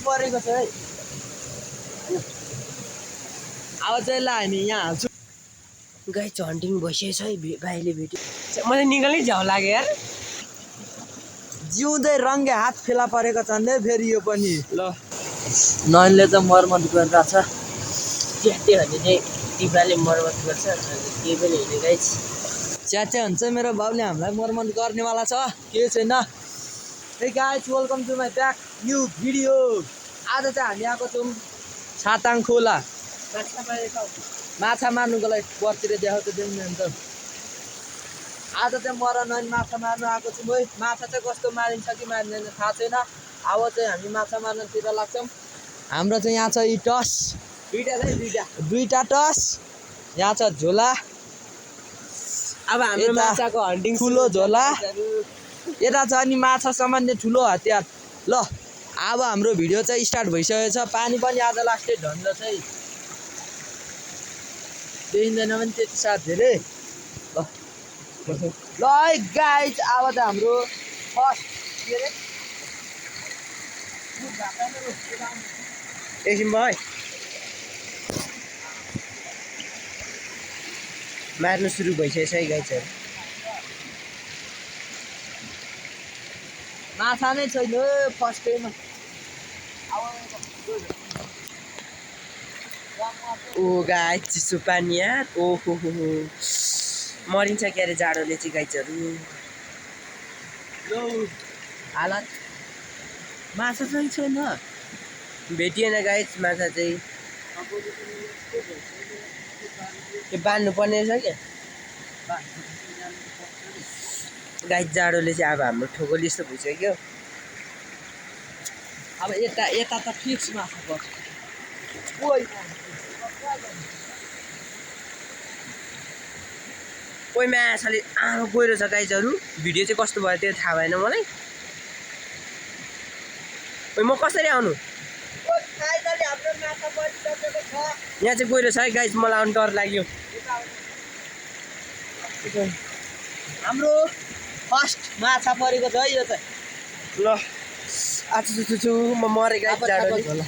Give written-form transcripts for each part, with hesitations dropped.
परेको छ है अब चाहिँ ल हामी यहाँ हाल्छु गाई हन्टिङ भइसकेछ है भाइले भेट्यो मलाई निकाल्नै झ्याउ लाग्यो यार जिउँदै रङ्गे हात फेला परेको छ नि फेरि यो पनि ल नयनले त मर्मत गरिरहेको छ च्यातेहरूले चाहिँ टिप्राले मर्मत गर्छ केही पनि हुने गाइस च्याचे हुन्छ मेरो बाउले हामीलाई मर्मत गर्नेवाला छ केही छैन hey guys welcome to my back new video आज चाहिँ हामी आएको छौँ साताङ खोला माछा मार्नुको लागि परतिर देखाउँछ देख्नु हुन्छ आज चाहिँ म र नयन माछा मार्नु आएको छौँ है माछा चाहिँ कस्तो मारिन्छ कि मारिँदैन थाहा छैन अब चाहिँ हामी माछा मार्नतिर लाग्छौँ हाम्रो चाहिँ यहाँ छ यी टस दुईटा टस यहाँ छ झोला अब हाम्रो माछाको हन्टिङ ठुलो झोला यता छ अनि माछा सम्बन्धी ठुलो हतियार ल अब हाम्रो भिडियो चाहिँ स्टार्ट भइसकेको छ पानी पनि आज लास्टै झन्ड छ है देखिँदैन पनि त्यति साथ धेरै ल है गाइज अब त हाम्रो फर्स्ट के अरे एकछिन भयो मार्नु सुरु भइसकेछ है गाइजहरू माछा नै छैन फर्स्टैमा ओ गाइज चिसो पानी यार ओहो हो मरिन्छ के अरे जाडोले चाहिँ गाइजहरू हालत माछा चाहिँ छैन भेटिएन गाइज माछा चाहिँ त्यो बाँध्नु पर्ने रहेछ क्या गाइज जाडोले चाहिँ अब हाम्रो ठोकोली जस्तो भइसक्यो अब यता यता त फिक्स माछा पर्छ कोही माछाले आमा गइरो छ गाइजहरू भिडियो चाहिँ कस्तो भयो त्यो थाहा भएन मलाई ओइ म कसरी आउनु यहाँ चाहिँ गइरो छ है गाइज मलाई आउनु डर लाग्यो हाम्रो फर्स्ट माछा परेको छ है यो चाहिँ ल आछु म मरेँ गाइज जाडोले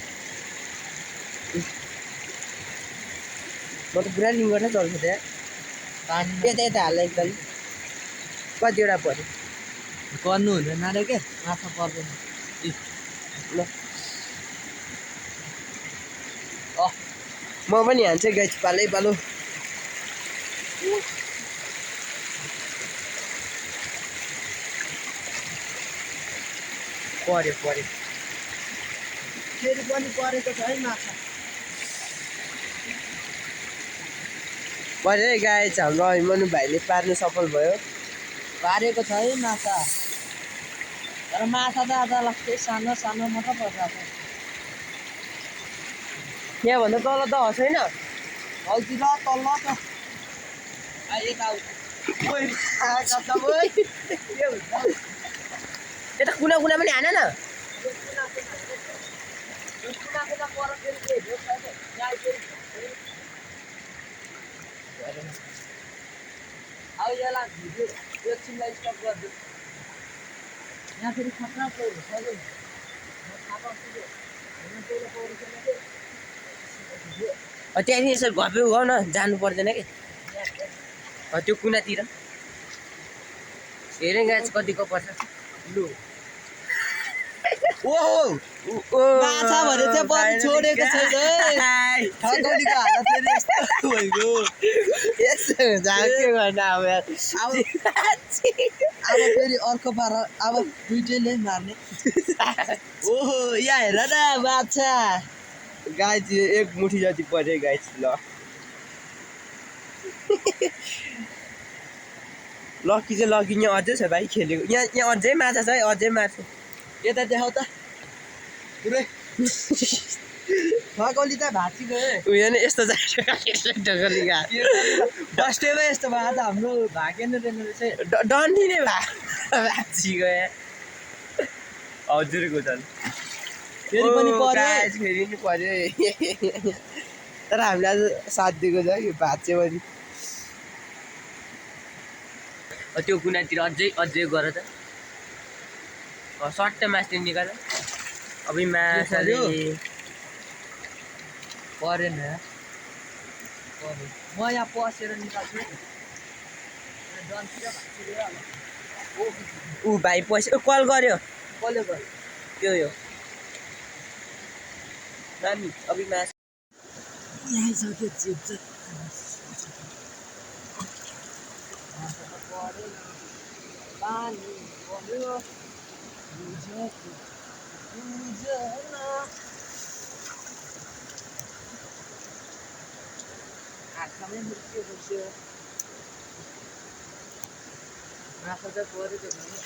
म त पुरा रिङ गर्न चल्छ त्यहाँ यता यता हाल्ला एकदम कतिवटा पऱ्यो गर्नु हुँदैन अरे के माछा पर्दैन ल म पनि हान्छु गाइज पालै पालो पऱ्यो फेरि पनि परेको छ है माछा पऱ्यो है गाइज हाम्रो अभिमन्यु भाइले पार्नु सफल भयो पारेको छ है माछा तर माछा त आज लास्टै सानो सानो मात्र पर्छ यहाँभन्दा तल त छैन हौतिर तल्ल त यता यता कुना कुना पनि हान न अब यसलाई भिडियो एकछिनलाई स्टप गरिदियो यहाँ फेरि खतरा पऱ्यो सबै त्यहाँदेखि यसरी घप्यो हो न जानु पर्दैन कि त्यो कुनातिर हेरेँ गाइज कतिको पर्छ लु ओहो माछा भने चाहिँ पनि छोडेको छैन ठगौलीको हालत फेरि यस्तो भइगयो यसो के गर्नु अब फेरि अर्को पार अब दुइटैले मार्ने ओहो यहाँ हेर न माछा गाइज एक मुठी जति पऱ्यो गाइज ल लकी चाहिँ लकी यहाँ अझै छ भाइ खेलेको यहाँ अझै माछा छ है अझै माछा यता देखाउ त पुरै ठगौली त भाँची गयो उयो नि यस्तो ढकली डस्टेमै यस्तो भयो त हाम्रो भागेन रहेछ डन्डी नै भाँची गयो हजुरको झन् फेरि पनि पर्यो फेरि नि पर्यो तर हामीले आज साथ दिएको छ यो भाँच्यो भने त्यो कुनातिर अझै गर त सट्टै मास्टर निकाल अभी माछा पर्यो? परेन पऱ्यो म यहाँ पसेर निकाल्छु है डन्ठीर भाँचिदिएर होला ऊ भाइ पैसा कल गर्यो कसले गर्यो त्यो यो नानी अभी माछा ल्याइसक्यो चिप चाहिँ माछा त परेन पानी पर्यो बुझेन आँखामै मृत्यु बस्यो माछा चाहिँ पऱ्यो त्यो पनि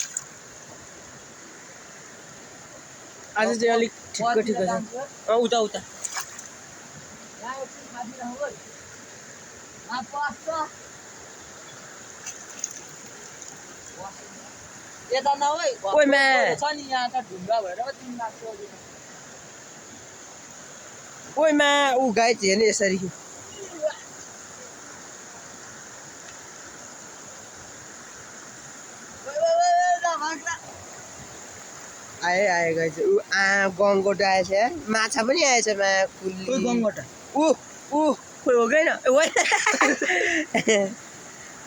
आज चाहिँ अलिक ठिक्क ठिक्क छ उता उता यहाँ एकछिन खादिरहँ है यहाँ पस्छ यता नहै ओइ म्या। छ नि यहाँ त ढुङ्गा भएर तिमी लाग्छौ अघि ओइमा ऊ गाई हेर्ने यसरी आए आए गाई चाहिँ ऊ गङ्गोट आएछ यार माछा पनि आएछ मा कुल्ली कोही गङ्गटा ऊ खोइ हो गएन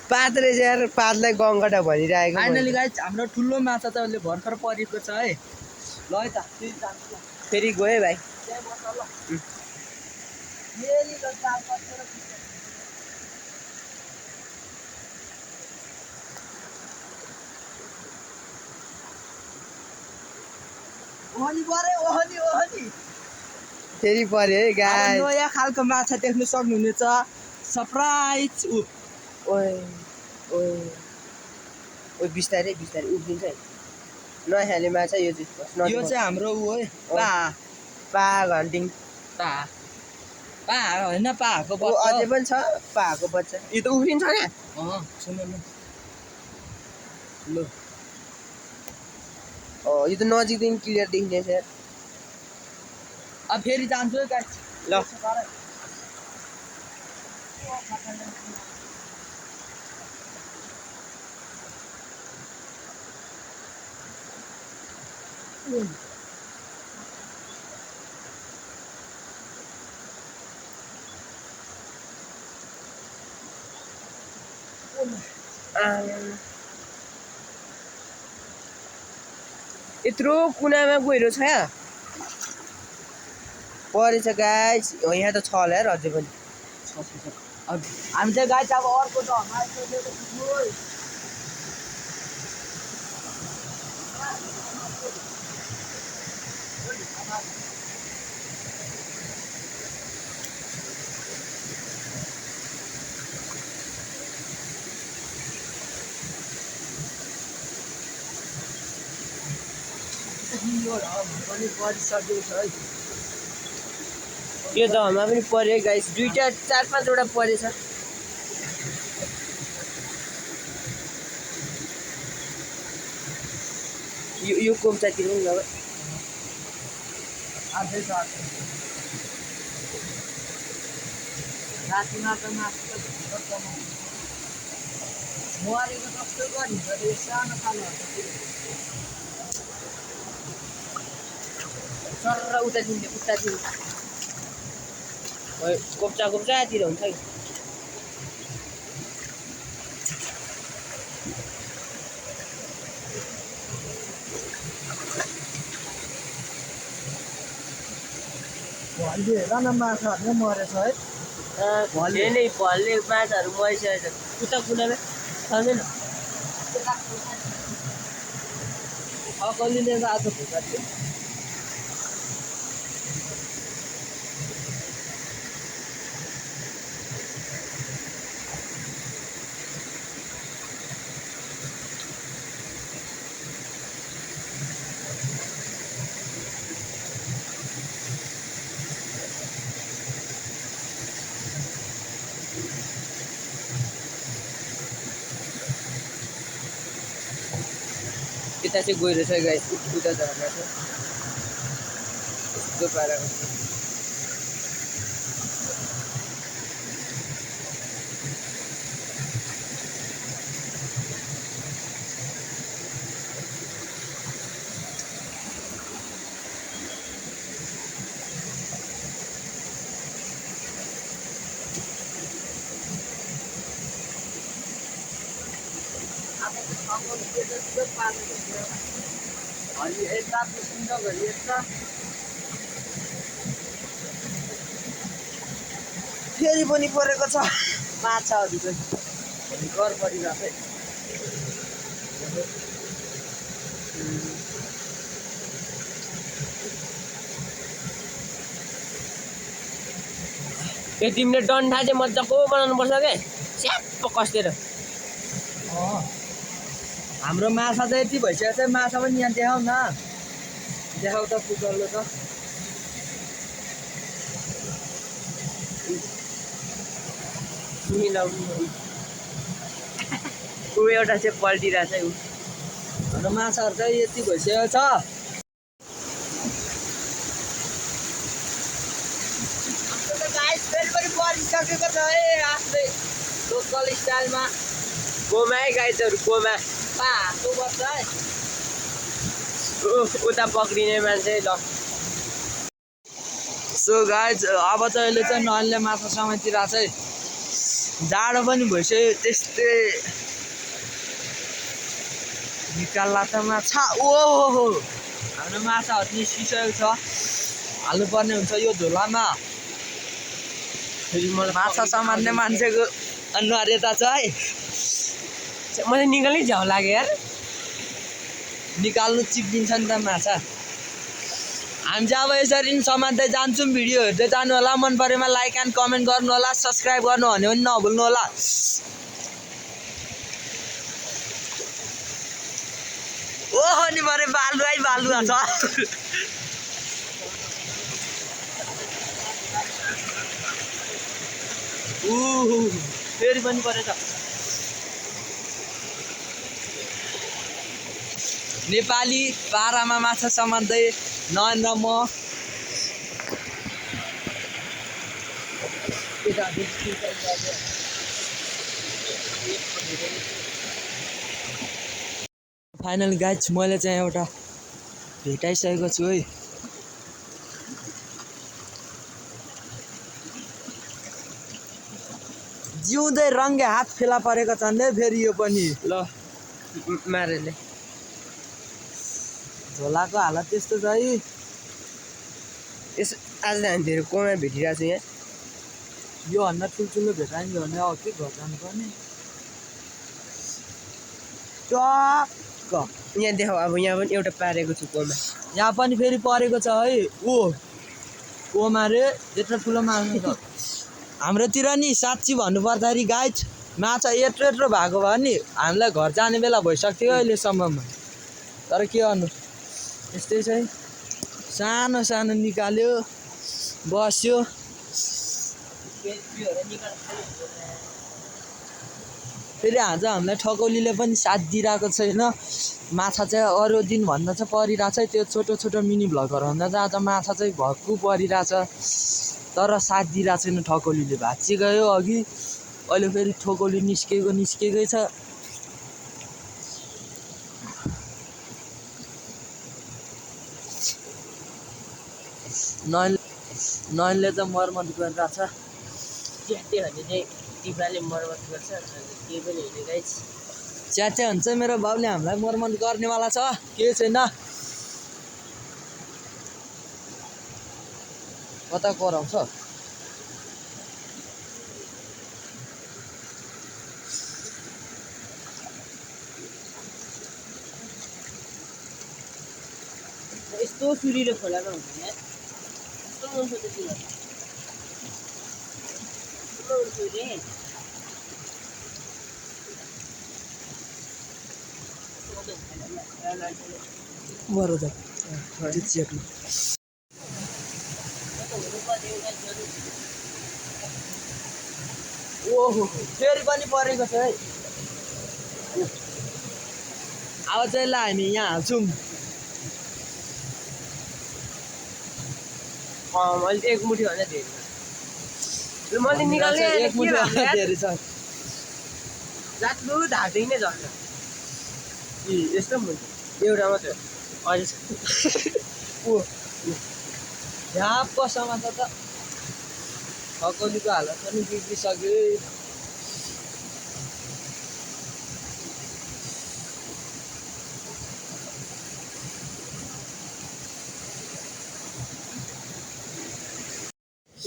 पात रहेछ यार पातलाई गङ्गटा भनिरहेको फाइनली गाइस हाम्रो ठुलो माछा चाहिँ अहिले भर्खर परेको छ है ल है त फेरि जान्छु ल फेरि गयो भाइ त्यहाँ बस ल फेरि ल चार पसेर ओहनी परे ओहनी ओहनी फेरि पर्यो है गाई नयाँ खालको माछा देख्नु सक्नुहुनेछ सरप्राइज ओए ओए ओए बिस्तारै बिस्तारै उभिन्छ है नखाने माछा यो चाहिँ यो चाहिँ हाम्रो ऊ है पा पा घन्टिङ पा पा होइन पाको ऊ अझै पनि छ पाको बच्चा यो त उफ्रिन्छ क्या सुन न ल यो त नजिकदेखि क्लियर देखिँदैछ यार अब फेरि जान्छु है गाइस ल यत्रो कुनामा गहिरो छ यहाँ परेछ गाइस यहाँ त छ होला यार अझै पनि हामी चाहिँ गाइस अब अर्को त पनि परिसकेको छ है यो दहमा पनि पर्यो है गाइस दुईटा 4-5 वटा परेछ यो कोम्चातिर पनि ल आजै छ रातिमा त मासु त मरेको जस्तो गरिन्छ यो सानो खालहरू सर उतातिर कोप्चातिर हुन्छ कि भले हेर न माछाहरू मरेछ है भले माछाहरू मरिसकेको छ उता कुनामा छैन अकलीले आज भुका थियो यता चाहिँ गहिरो छ गाइस उता झर्ना छ यस्तो पाराको अनि यता पुस्किन्छ घरि यता फेरि पनि परेको छ माछाहरू चाहिँ घर परिरहेको ए तिमीले डन्ठा चाहिँ मजाको बनाउनुपर्छ के स्याप कस्तेर हाम्रो माछा चाहिँ यति भइसकेको छ माछा पनि यहाँ देखाउ न देखाउ त पुगल्लो त ऊ एउटा चाहिँ पल्टिरहेछ ऊ हाम्रो माछाहरू चाहिँ यति भइसकेको छ फेरि पनि परिसकेको छ है आफ्नै लोकल स्टाइलमा गोमा है गाइजहरू गोमा हाँसो बस्छ है उता पक्रिने मान्छे ल सो गाइज अब चाहिँ अहिले चाहिँ नलले माछा समातिरहेको चाहिँ जाडो पनि भइसक्यो त्यस्तै निकाल्ला त माछा ओहो हाम्रो माछाहरू निस्किसकेको छ हाल्नुपर्ने हुन्छ यो झोलामा फेरि मलाई माछा समात्ने मान्छेको अनिवार्यता छ है मलाई निकाल्नै झ्याउ लाग्यो यार निकाल्नु चिप्लिन्छ नि त माछा हामी चाहिँ अब यसरी नै समात्दै जान्छौँ भिडियो हेर्दै जानु होला मन परेमा लाइक एन्ड कमेन्ट गर्नु होला सब्सक्राइब गर्नु भने पनि नभुल्नु होला ओहो नि मरे बालुवा बालुवा छ फेरि पनि परेछ नेपाली पारामा माछा समात्दै नयन र म फाइनल गाइज मैले चाहिँ एउटा भेटाइसकेको छु है जिउँदै रङ्गे हात फेला परेको छन् है फेरि यो पनि ल मारेले झोलाको हालत त्यस्तो छ है यस आज हामी धेरै कोमा भेटिरहेको छु यहाँ योभन्दा ठुल्ठुलो भेटाइयो भने अब के घर जानुपर्ने टक्क यहाँ देखाऊ अब यहाँ पनि एउटा पारेको छु कोमा यहाँ पनि फेरि परेको छ है कोमा रे यत्रो ठुलो मार्नु छ हाम्रोतिर नि साँच्ची भन्नुपर्दाखेरि गाइज माछा यत्रो यत्रो भएको भयो नि हामीलाई घर जाने बेला भइसक्थ्यो अहिलेसम्ममा तर के गर्नु यस्तै चाहिँ सानो सानो निकाल्यो बस्यो फेरि आज हामीलाई ठकौलीले पनि साथ दिइरहेको छैन माछा चाहिँ अरू दिनभन्दा चाहिँ परिरहेछ त्यो छोटो छोटो मिनी भ्लगहरू भन्दा चाहिँ आज माछा चाहिँ भक्कु परिरहेछ तर साथ दिइरहेको छैन ठकौलीले भाँच्ची गयो अघि अहिले फेरि ठकौली निस्केकै छ नयनले त मर्मत गरिरहेछ च्याटे भने चाहिँ टिपाले मर्मत गर्छ केही पनि होइन गाइज च्याटे हुन्छ मेरो बाउले हामीलाई मर्मत गर्नेवाला छ के छैन कता कराउँछ यस्तो सुरीले खोलामा हुँदैन यस्तो हुन्छ त्यति मर त चेक्नु ओहो फेरि पनि परेको छ है अब चाहिँ ल हामी यहाँ हाल्छौँ मैले एक मुठी भन्दा धेरै मैले निकाल्ने एक मुठी धेरै छ जात्लु ढाँटी नै झर्छ यस्तो पनि हुन्छ एउटा मात्रै ओ झ्याप समात त ठकौलीको हालत पनि बिग्रिसक्यो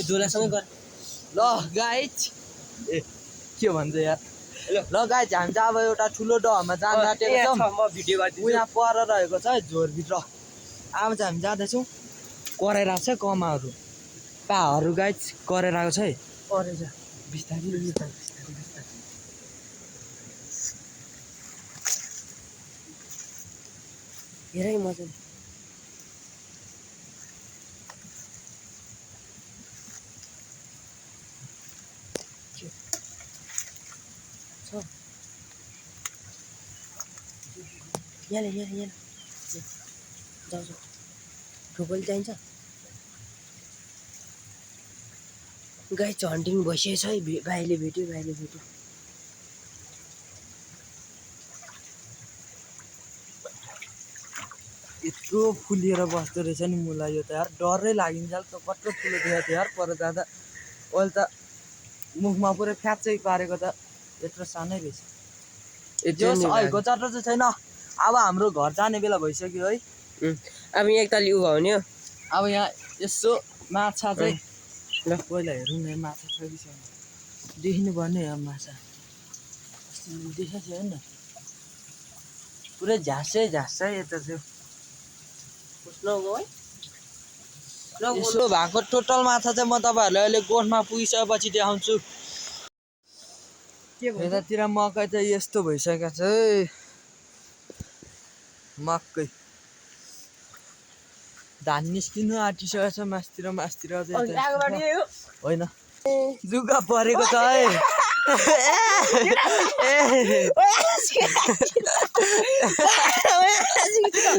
यो झोलासँगै गर ल गाइज ए के भन्छ यार ल गाइज हामी चाहिँ अब एउटा ठुलो डहमा जान आँटेको छौँ म भिडियो गरिदिन्छु यहाँ पर रहेको छ है झोरभित्र अब चाहिँ हामी जाँदैछौँ कराइरहेको छ कमाहरू पाहरू गाइज कराइरहेको छ है परेछ बिस्तारै बिस्तारै हेरै मजाले यहाँ जाऊ ढोकल चाहिन्छ गाई हन्टिङ भइसकेको छ है भाइले भेट्यो यत्रो फुलिएर बस्दो रहेछ नि मलाई यो त यार डरै लागिन्छ त कत्रो ठुलो देखाएको थियो यार पर जाँदा अहिले त मुखमा पुरै फ्याच्चै पारेको त यत्रो सानै रहेछ जस अहिलेको चट्ट चाहिँ छैन अब हाम्रो घर जाने बेला भइसक्यो है अब यहाँ एकतालि उ भने अब यहाँ यसो माछा चाहिँ ल पहिला हेरौँ न माछा छ कि छैन देखिनु पर्ने हो माछा देखाएको थियो नि पुरै झ्यासै यता चाहिँ यसो भएको टोटल माछा चाहिँ म तपाईँहरूलाई अहिले गोठमा पुगिसकेपछि देखाउँछु यतातिर मकै चाहिँ यस्तो भइसकेको छ है मकै धान निस्किनु आँटिसकेको छ मासतिर होइन जुगा परेको छ है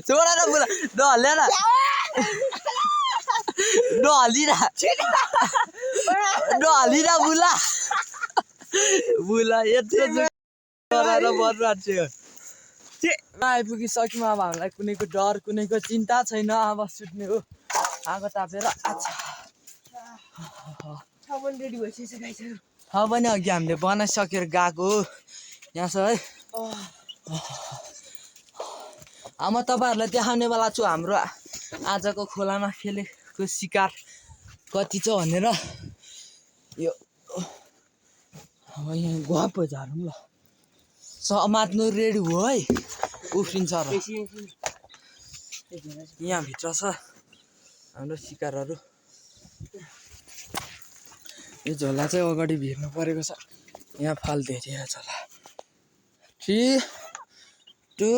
छोडा न बुला नहल्ल्या न नहल्ली न बुला बुला यत्रो आइपुगिसक्यौँ अब हामीलाई कुनैको डर कुनैको चिन्ता छैन अब सुत्ने हो आगो तापेर रेडी भइसकेको छ पनि अघि हामीले बनाइसकेर गएको हो यहाँ छ है अब म तपाईँहरूलाई देखाउनेवाला छु हाम्रो आजको खोलामा खेलेको शिकार कति छ भनेर यो अब यहाँ गफ झारौँ ल समात्नु रेडी हो है उफ्रिन्छ र यहाँभित्र छ हाम्रो शिकारहरू यो झोला चाहिँ अगाडि भिर्नु परेको छ यहाँ फल धेरै झोला 3 2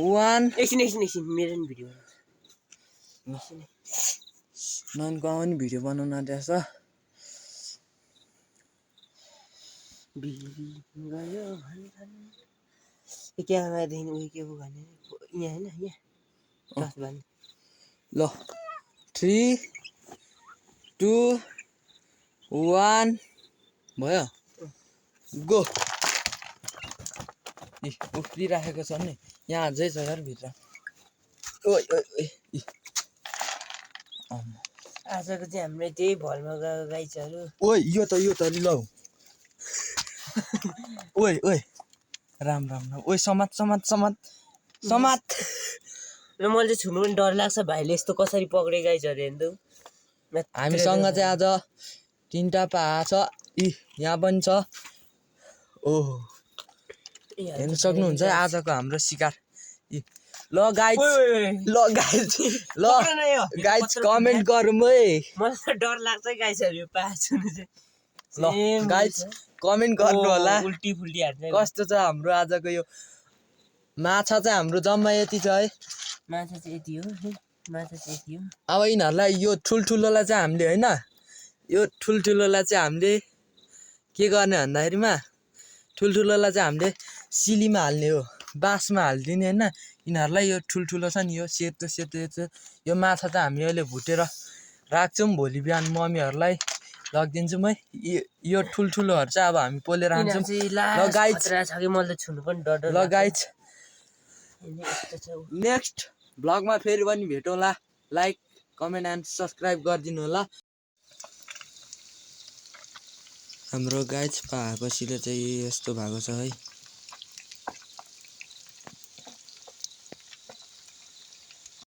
1 एकछिन मेरो नि भिडियो ननको पनि भिडियो बनाउन आँटेको छ गयो क्यामेरादेखि उयो के पो भने यहाँ होइन यहाँ ल 3 2 1 भयो गो उफ्रिराखेको छ नि यहाँ अझै छ यार भित्र ओइ आजको चाहिँ हाम्रो त्यही भलमा गएको गाइजहरू ओइ यो त लौ ओइ राम ओइ समात र मैले चाहिँ छुनु पनि डर लाग्छ भाइले यस्तो कसरी पक्रे गाइजहरू हेर्नु हामीसँग चाहिँ आज 3टा पाहा छ यहाँ पनि छ ओहो हेर्न सक्नुहुन्छ आजको हाम्रो शिकार ल गाइज कमेन्ट गरौँ है मलाई त डर लाग्छ गाइजहरू यो पाहा छुनु चाहिँ ल गाइज कमेन्ट गर्नु होला उल्टी फुल्टी हाल्छ कस्तो छ हाम्रो आजको यो माछा चाहिँ हाम्रो जम्मा यति छ है माछा चाहिँ यति हो अब यिनीहरूलाई यो ठुल्ठुलोलाई चाहिँ हामीले होइन यो ठुल्ठुलोलाई चाहिँ हामीले के गर्ने भन्दाखेरिमा ठुल्ठुलोलाई चाहिँ हामीले सिलीमा हाल्ने हो बाँसमा हालिदिने होइन यिनीहरूलाई यो ठुल्ठुलो छ नि यो सेतो यो माछा चाहिँ हामी अहिले भुटेर राख्छौँ भोलि बिहान मम्मीहरूलाई लगिदिन्छौँ है यो ठुल्ठुलोहरू चाहिँ अब हामी पोलेर हान्छौँ ल गाइज ल गाइज नेक्स्ट भ्लगमा फेरि पनि भेटौँला लाइक कमेन्ट एन्ड सब्सक्राइब गरिदिनु होला हाम्रो गाइज पाएपछि चाहिँ यस्तो भएको छ है